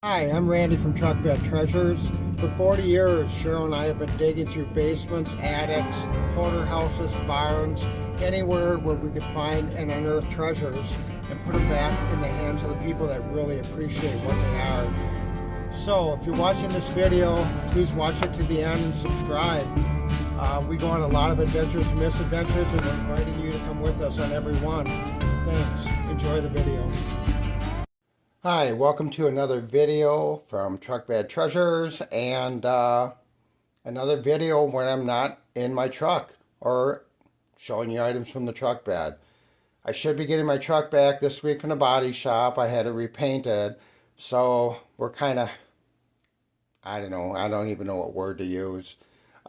Hi, I'm Randy from Truck Bed Treasures. For 40 years, Cheryl and I have been digging through basements, attics, hoarder houses, barns, anywhere where we could find and unearth treasures and put them back in the hands of the people that really appreciate what they are. So, if you're watching this video, please watch it to the end and subscribe. We go on a lot of adventures and misadventures, and we're inviting you to come with us on every one. Thanks. Enjoy the video. Hi, welcome to another video from Truck Bed Treasures, and another video when I'm not in my truck or showing you items from the truck bed. I should be getting my truck back this week from the body shop. I had it repainted, so we're kind of, I don't even know what word to use.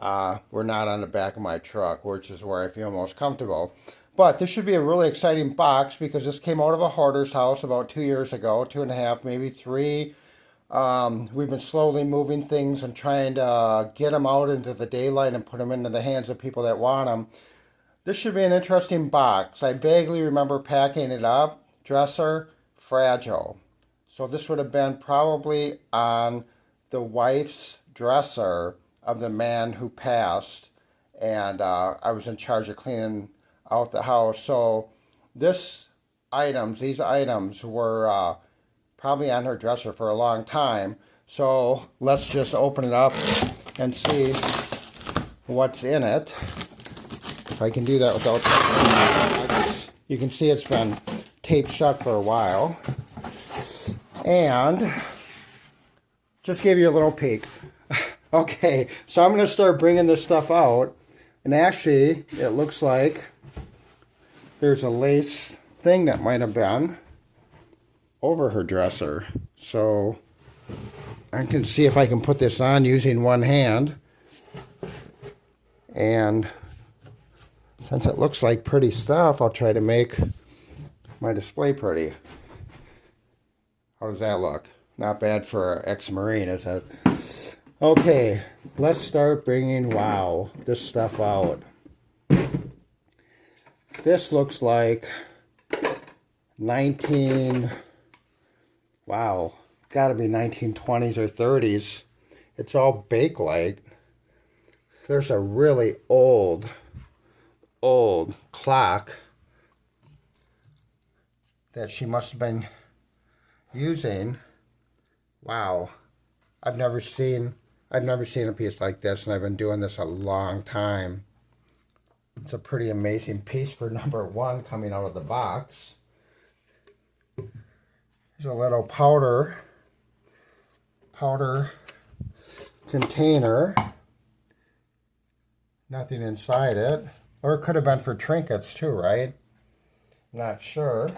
We're not on the back of my truck, which is where I feel most comfortable. But this should be a really exciting box because this came out of a hoarder's house about 2 years ago, 2.5, maybe 3. We've been slowly moving things and trying to get them out into the daylight and put them into the hands of people that want them. This should be an interesting box. I vaguely remember packing it up. Dresser, fragile. So this would have been probably on the wife's dresser of the man who passed. And I was in charge of cleaning out the house. So these items were probably on her dresser for a long time. So let's just open it up and see what's in it. If I can do that without, you can see it's been taped shut for a while. And just give you a little peek. Okay, so I'm going to start bringing this stuff out. And actually, it looks like there's a lace thing that might have been over her dresser. So I can see if I can put this on using one hand. And since it looks like pretty stuff, I'll try to make my display pretty. How does that look? Not bad for an ex-Marine, is it? Okay, let's start bringing, this stuff out. This looks like gotta be 1920s or 30s. It's all Bakelite. There's a really old clock that she must have been using. Wow. I've never seen a piece like this, and I've been doing this a long time. It's a pretty amazing piece for number one coming out of the box. There's a little powder container. Nothing inside it. Or it could have been for trinkets too, right? Not sure.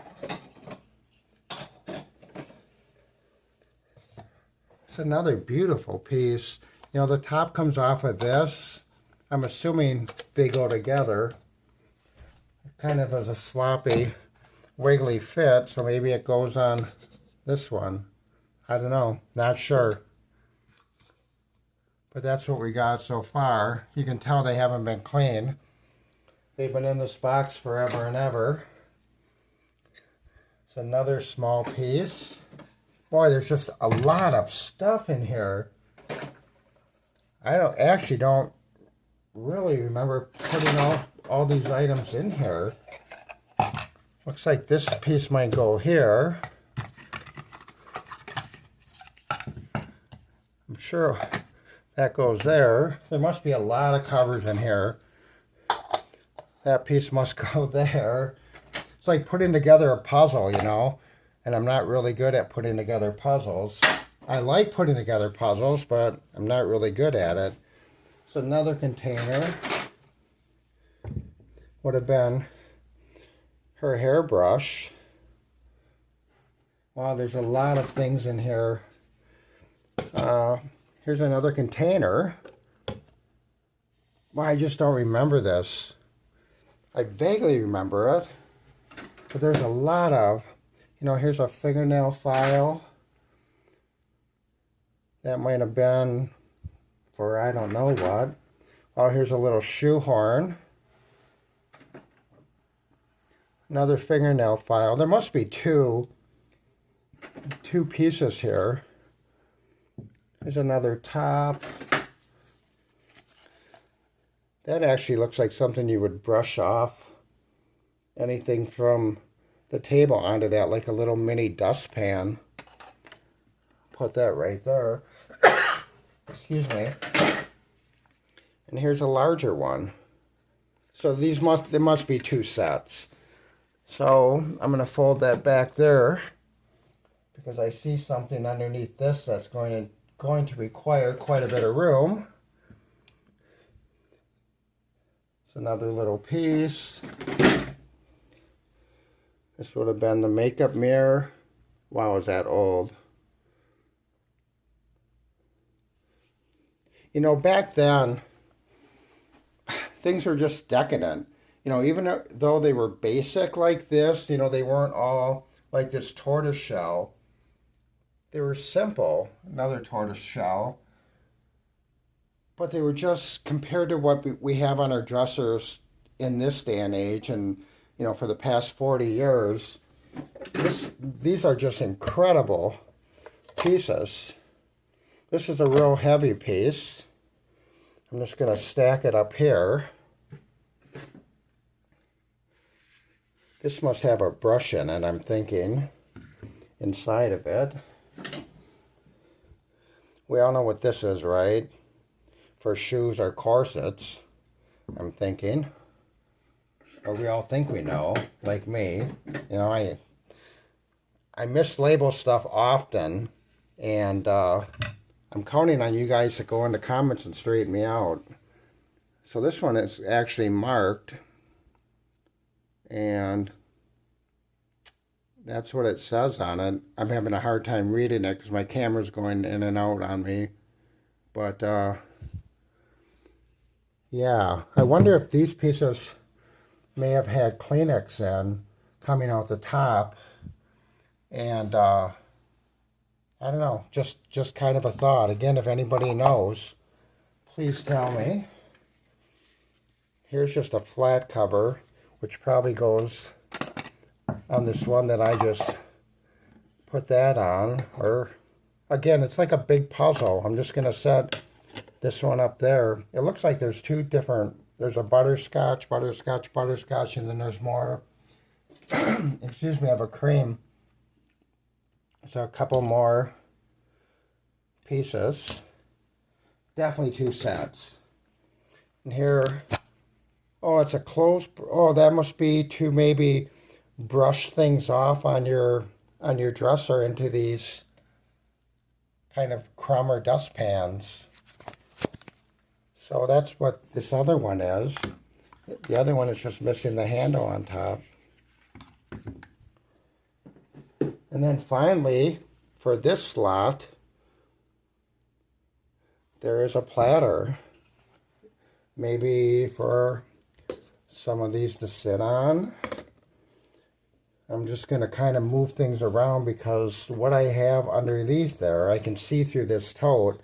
It's another beautiful piece. You know, the top comes off of this. I'm assuming they go together. It kind of is a sloppy, wiggly fit, so maybe it goes on this one. I don't know, not sure. But that's what we got so far. You can tell they haven't been cleaned. They've been in this box forever and ever. It's another small piece. Boy, there's just a lot of stuff in here. I don't really remember putting all these items in here. Looks like this piece might go here. I'm sure that goes there. There must be a lot of covers in here. That piece must go there. It's like putting together a puzzle, you know, and I'm not really good at putting together puzzles. I like putting together puzzles, but I'm not really good at it. It's another container. Would have been her hairbrush. Wow, there's a lot of things in here. Here's another container. Well, I just don't remember this. I vaguely remember it, but there's a lot of, here's a fingernail file. That might have been for I don't know what. Oh, here's a little shoehorn. Another fingernail file. There must be two pieces here. Here's another top. That actually looks like something you would brush off anything from the table onto that, like a little mini dustpan. Put that right there. Excuse me. And here's a larger one. So there must be 2 sets. So I'm going to fold that back there because I see something underneath this that's going to require quite a bit of room. It's another little piece. This would have been the makeup mirror. Wow, is that old? You know, back then, things were just decadent. You know, even though they were basic like this, you know, they weren't all like this tortoise shell. They were simple, another tortoise shell. But they were just, compared to what we have on our dressers in this day and age, and, you know, for the past 40 years, these are just incredible pieces. This is a real heavy piece. I'm just going to stack it up here. This must have a brush in it, I'm thinking, inside of it. We all know what this is, right? For shoes or corsets, I'm thinking. Or we all think we know, like me. You know, I mislabel stuff often, and I'm counting on you guys to go in the comments and straighten me out. So this one is actually marked, and that's what it says on it. I'm having a hard time reading it because my camera's going in and out on me. But yeah, I wonder if these pieces may have had Kleenex in coming out the top, and I don't know, just kind of a thought. Again, if anybody knows, please tell me. Here's just a flat cover, which probably goes on this one that I just put that on. Or, again, it's like a big puzzle. I'm just going to set this one up there. It looks like there's 2 different, there's a butterscotch, butterscotch, butterscotch, and then there's more, excuse me, of a cream. So a couple more pieces. Definitely 2 sets. And here, oh, it's a close, oh, that must be to maybe brush things off on your dresser into these kind of crumb or dustpans. So that's what this other one is. The other one is just missing the handle on top. And then finally, for this slot, there is a platter. Maybe for some of these to sit on. I'm just going to kind of move things around because what I have underneath there, I can see through this tote,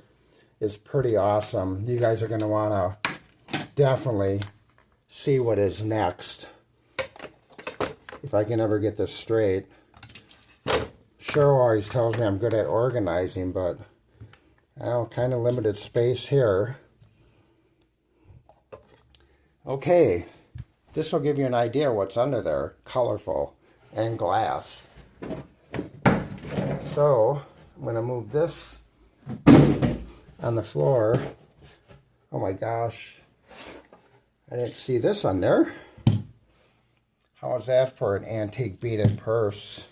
is pretty awesome. You guys are going to want to definitely see what is next. If I can ever get this straight. Cheryl always tells me I'm good at organizing, but well, kind of limited space here. Okay, this will give you an idea what's under there. Colorful and glass. So I'm going to move this on the floor. Oh my gosh, I didn't see this on there. How is that for an antique beaded purse?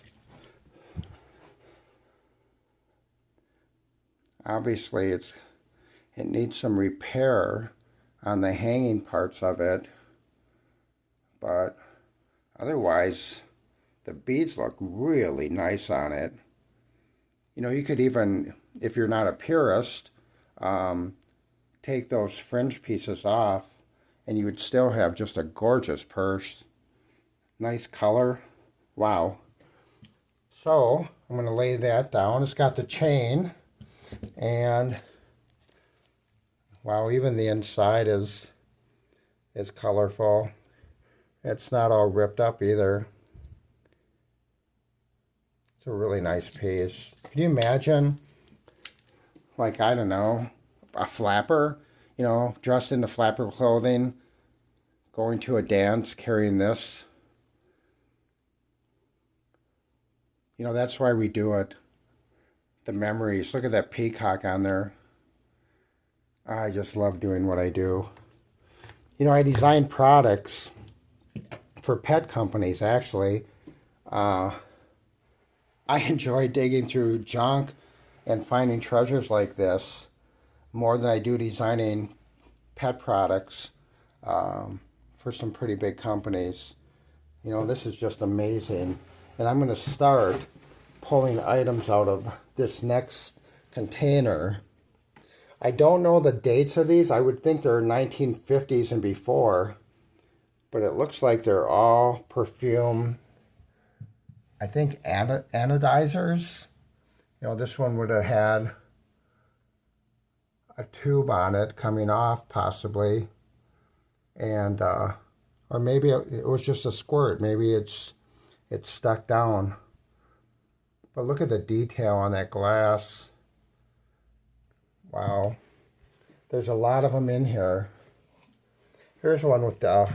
Obviously it needs some repair on the hanging parts of it, but otherwise the beads look really nice on it. You know, you could even, if you're not a purist, take those fringe pieces off and you would still have just a gorgeous purse. Nice color. Wow. So I'm going to lay that down. It's got the chain, and wow, even the inside is colorful. It's not all ripped up either. It's a really nice piece. Can you imagine like, I don't know, a flapper, you know, dressed in the flapper clothing, going to a dance, carrying this. You know, that's why we do it. The memories. Look at that peacock on there. I just love doing what I do. You know, I design products for pet companies, actually. I enjoy digging through junk and finding treasures like this more than I do designing pet products for some pretty big companies. You know, this is just amazing. And I'm going to start pulling items out of this next container. I don't know the dates of these. I would think they're 1950s and before, but it looks like they're all perfume, I think anodizers. You know, this one would have had a tube on it coming off, possibly. And, or maybe it was just a squirt. Maybe it's stuck down. But look at the detail on that glass. Wow. There's a lot of them in here. Here's one with the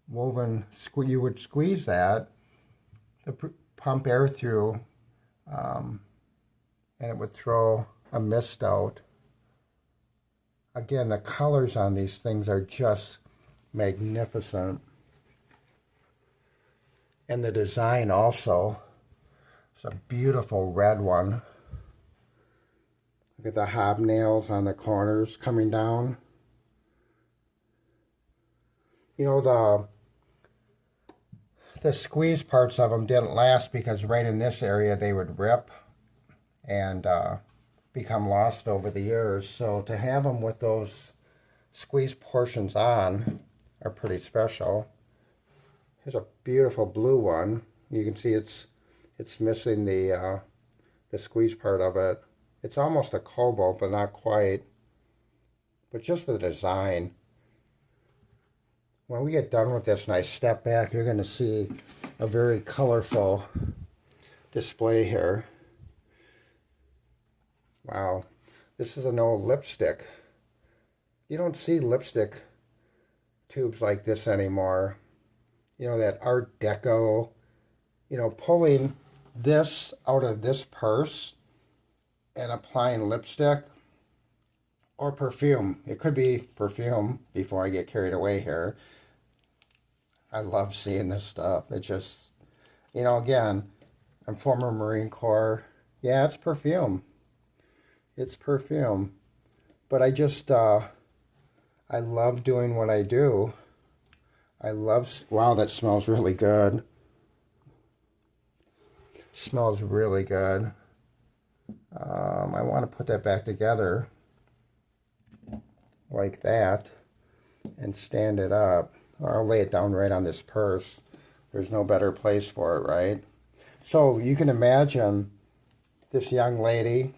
woven, you would squeeze that to pump air through, and it would throw a mist out. Again, the colors on these things are just magnificent. And the design also. It's a beautiful red one. Look at the hobnails on the corners coming down. You know, the squeeze parts of them didn't last because right in this area they would rip and become lost over the years. So to have them with those squeeze portions on are pretty special. Here's a beautiful blue one. You can see it's missing the squeeze part of it. It's almost a cobalt, but not quite. But just the design. When we get done with this and I step back, you're going to see a very colorful display here. Wow. This is an old lipstick. You don't see lipstick tubes like this anymore. You know, that Art Deco, you know, pulling this out of this purse and applying lipstick or perfume. It could be perfume before I get carried away here. I love seeing this stuff. It just, you know, again, I'm former Marine Corps. Yeah, it's perfume. It's perfume. But I just, I love doing what I do. I love, wow, that smells really good. Smells really good. I want to put that back together like that and stand it up. Or I'll lay it down right on this purse. There's no better place for it, right? So you can imagine this young lady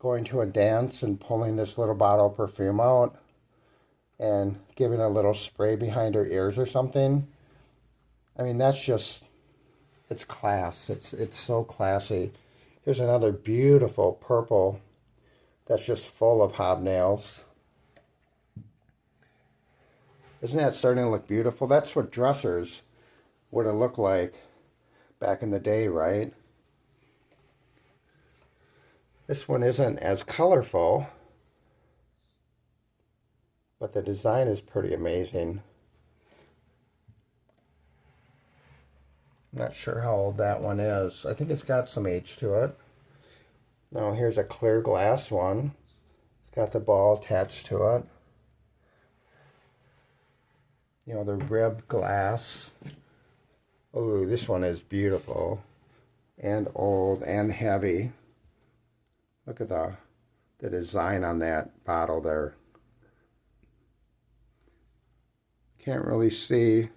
going to a dance and pulling this little bottle of perfume out and giving a little spray behind her ears or something. I mean, that's just, it's class. It's so classy. Here's another beautiful purple that's just full of hobnails. Isn't that starting to look beautiful? That's what dressers would have looked like back in the day, right? This one isn't as colorful, but the design is pretty amazing. I'm not sure how old that one is. I think it's got some age to it. Now here's a clear glass one. It's got the ball attached to it. You know, the ribbed glass. Oh, this one is beautiful and old and heavy. Look at the design on that bottle there. Can't really see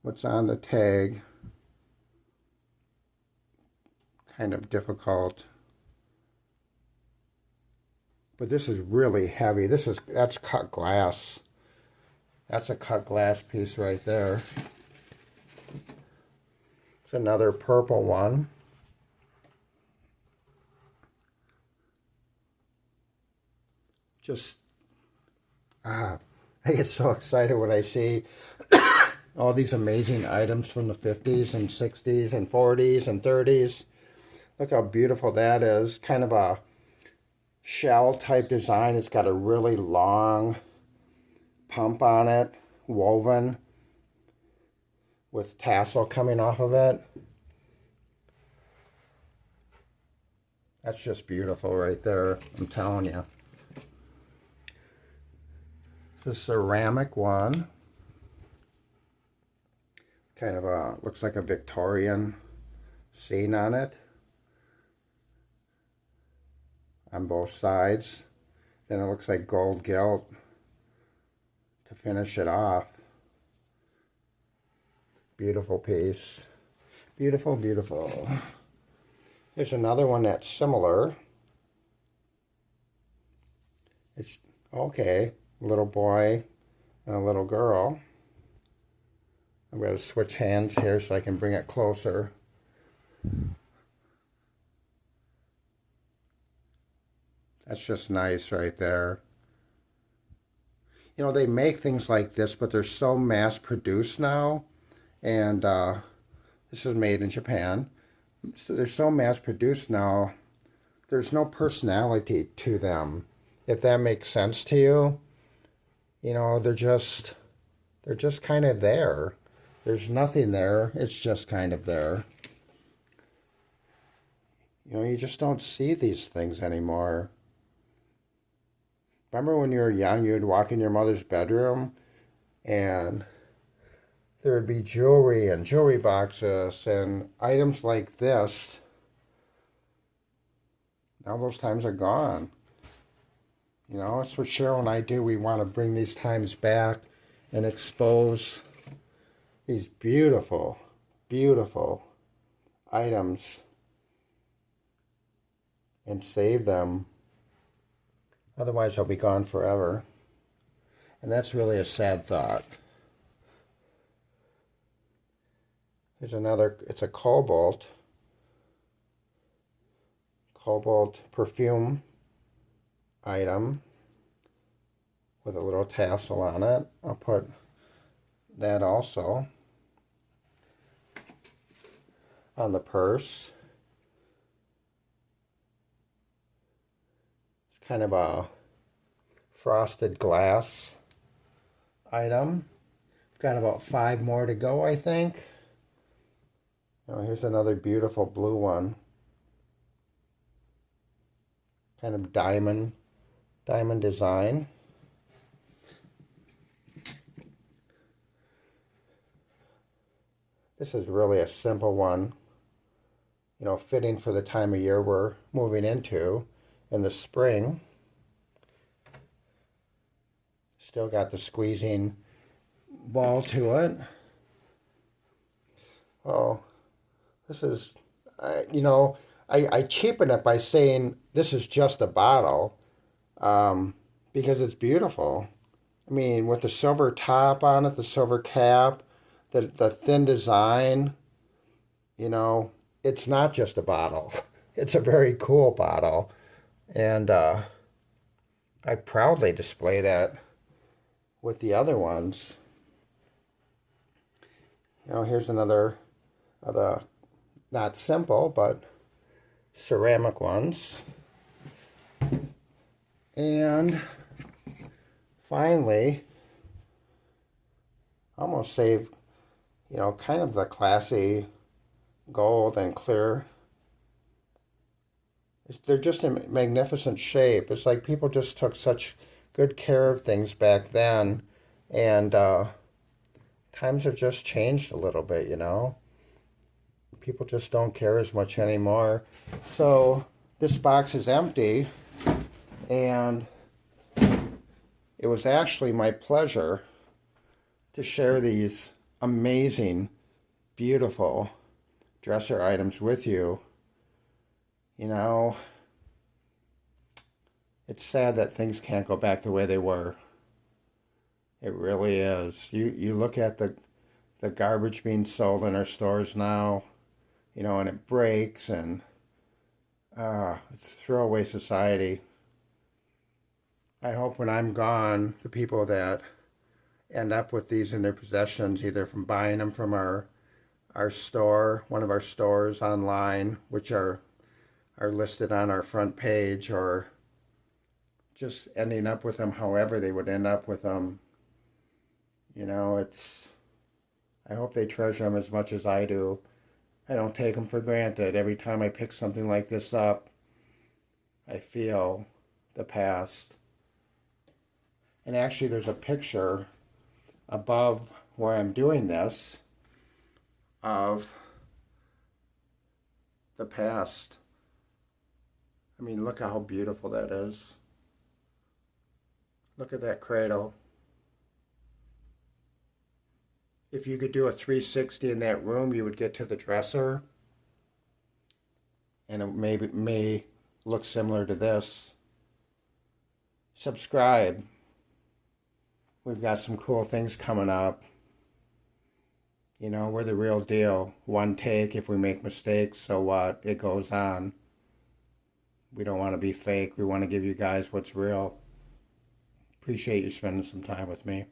what's on the tag. Kind of difficult. But this is really heavy. That's cut glass. That's a cut glass piece right there. It's another purple one. Just, I get so excited when I see all these amazing items from the 50s and 60s and 40s and 30s. Look how beautiful that is. Kind of a shell type design. It's got a really long pump on it, woven with tassel coming off of it. That's just beautiful right there, I'm telling you. It's a ceramic one. Kind of a, looks like a Victorian scene on it. On both sides. Then it looks like gold gilt to finish it off. Beautiful piece. Beautiful, beautiful. There's another one that's similar. It's okay. A little boy and a little girl. I'm going to switch hands here so I can bring it closer. That's just nice right there. You know, they make things like this, but they're so mass produced now. And this is made in Japan. So they're so mass produced now, there's no personality to them. If that makes sense to you. You know, they're just kind of there. There's nothing there. It's just kind of there. You know, you just don't see these things anymore. Remember when you were young, you would walk in your mother's bedroom and there would be jewelry and jewelry boxes and items like this. Now those times are gone. You know, that's what Cheryl and I do. We want to bring these times back and expose these beautiful, beautiful items and save them. Otherwise, they'll be gone forever. And that's really a sad thought. Here's another, it's a cobalt perfume item with a little tassel on it. I'll put that also on the purse. It's kind of a frosted glass item. Got about 5 more to go, I think. Now here's another beautiful blue one. Kind of diamond design. This is really a simple one, you know, fitting for the time of year we're moving into in the spring. Still got the squeezing ball to it. Oh, this is, you know, I cheapen it by saying this is just a bottle because it's beautiful. I mean, with the silver top on it, the silver cap, the thin design, you know, it's not just a bottle. It's a very cool bottle. And I proudly display that with the other ones. You know, here's another, not simple, but ceramic ones. And finally, almost saved, you know, kind of the classy gold and clear. They're just in magnificent shape. It's like people just took such good care of things back then, and times have just changed a little bit, you know. People just don't care as much anymore. So this box is empty, and it was actually my pleasure to share these amazing, beautiful dresser items with you. You know, it's sad that things can't go back the way they were. It really is. You look at the garbage being sold in our stores now. you know, and it breaks, and it's a throwaway society. I hope when I'm gone, the people that end up with these in their possessions, either from buying them from our store, one of our stores online, which are listed on our front page, or just ending up with them however they would end up with them. You know, I hope they treasure them as much as I do. I don't take them for granted. Every time I pick something like this up, I feel the past. And actually, there's a picture above where I'm doing this of the past. I mean, look how beautiful that is. Look at that cradle. If you could do a 360 in that room, you would get to the dresser, and it may look similar to this. Subscribe. We've got some cool things coming up. You know, we're the real deal. One take. If we make mistakes, so what? It goes on. We don't want to be fake. We want to give you guys what's real. Appreciate you spending some time with me.